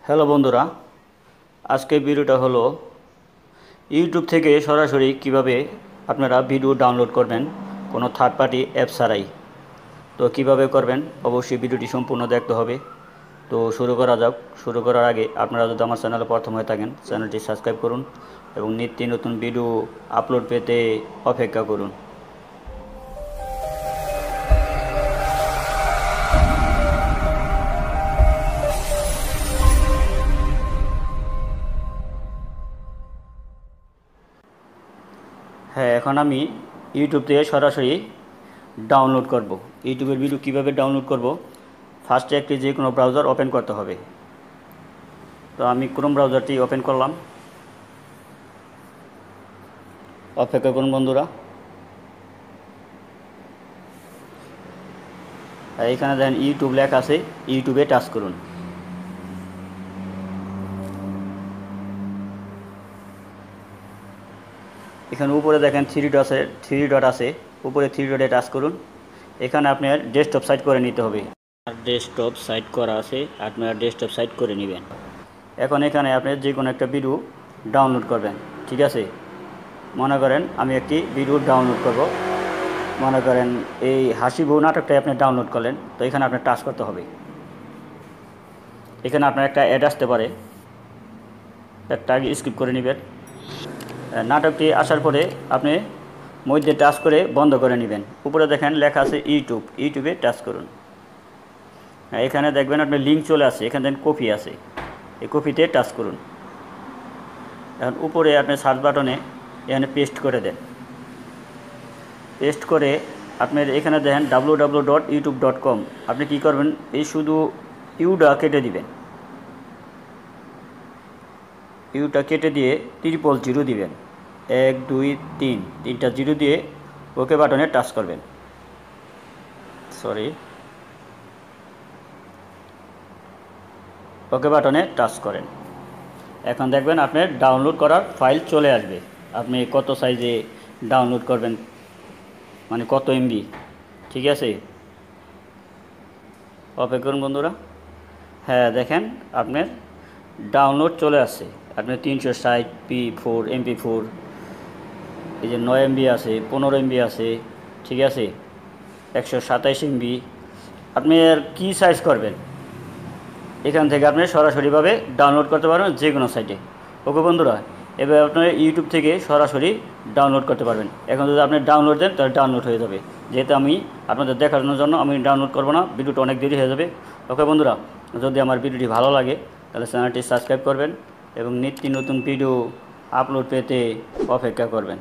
Hello বন্ধুরা, আজকে ভিডিওটা হলো ইউটিউব থেকে সরাসরি কিভাবে আপনারা ভিডিও ডাউনলোড করবেন কোনো থার্ড পার্টি অ্যাপ ছাড়াই। তো কিভাবে করবেন অবশ্যই ভিডিওটি সম্পূর্ণ দেখতে হবে। তো শুরু করা যাক। শুরু করার আগে আপনারা যদি আমার চ্যানেলে প্রথম হয়ে থাকেন চ্যানেলটি সাবস্ক্রাইব করুন এবং নিত্য নতুন ভিডিও আপলোড পেতে অপেক্ষা করুন। হ্যাঁ, এখন আমি ইউটিউব থেকে সরাসরি ডাউনলোড করব। ইউটিউবের ভিডিও কিভাবে ডাউনলোড করব, ফার্স্টে একটি যে কোনো ব্রাউজার ওপেন করতে হবে। তো আমি ক্রোম ব্রাউজারটি ওপেন করলাম। অপেক্ষা করুন বন্ধুরা। এখানে দেখেন ইউটিউব লেখা আছে, ইউটিউবে টাচ করুন। এখানে উপরে দেখেন থ্রি ডট আছে, উপরে থ্রি ডটে টাচ করুন। এখানে আপনার ডেস্কটপ সাইট করে নিতে হবে। আর ডেস্কটপ সাইট করা আছে, আপনারা ডেস্কটপ সাইট করে নেবেন। এখন এখানে আপনি যে কোনো একটা ভিডিও ডাউনলোড করবেন, ঠিক আছে। মনে করেন আমি একটি ভিডিও ডাউনলোড করব, মনে করেন এই হাসি বউ নাটকটাই আপনি ডাউনলোড করলেন। তো এখানে আপনার টাচ করতে হবে। এখানে আপনার একটা অ্যাড আসতে পারে, একটা আগে স্কিপ করে নেবেন। নাটকটি আসার পরে আপনি মধ্যে টাচ করে বন্ধ করে নেবেন। উপরে দেখেন লেখা আছে ইউটিউবে টাচ করুন। এখানে দেখবেন আপনার লিঙ্ক চলে আসে, এখানে দেখেন কপি আছে, এই কপিতে টাচ করুন। এখন উপরে আপনি সার্চ বাটনে এখানে পেস্ট করে দেন। পেস্ট করে আপনার এখানে দেখেন www.youtube.com। আপনি কি করবেন, এই শুধু ইউটা কেটে দিবেন। ইউটা কেটে দিয়ে 000 দিবেন, 1 2 3 তিনটা জিরো দিয়ে ওকে বাটনে টাচ করবেন। ওকে বাটনে টাচ করেন। এখন দেখবেন আপনার ডাউনলোড করার ফাইল চলে আসবে। আপনি কত সাইজে ডাউনলোড করবেন, মানে কত এমবি, ঠিক আছে। অপেক্ষা করুন বন্ধুরা। হ্যাঁ, দেখেন আপনার ডাউনলোড চলে আসছে। আপনার 360p4 MP4, এই যে 9 MB আছে, 15 MB আছে, ঠিক আছে, 127 MB। আপনি আর কী সাইজ করবেন, এখান থেকে আপনি সরাসরিভাবে ডাউনলোড করতে পারবেন যে কোনো সাইটে। ওকে বন্ধুরা, এবার আপনার ইউটিউব থেকে সরাসরি ডাউনলোড করতে পারবেন। এখন যদি আপনি ডাউনলোড দেন তাহলে ডাউনলোড হয়ে যাবে। যেহেতু আমি আপনাদের দেখানোর জন্য আমি ডাউনলোড করব না, ভিডিওটা অনেক দেরি হয়ে যাবে। ওকে বন্ধুরা, যদি আমার ভিডিওটি ভালো লাগে তাহলে চ্যানেলটি সাবস্ক্রাইব করবেন এবং নিত্য নতুন ভিডিও আপলোড পেতে অপেক্ষা করবেন।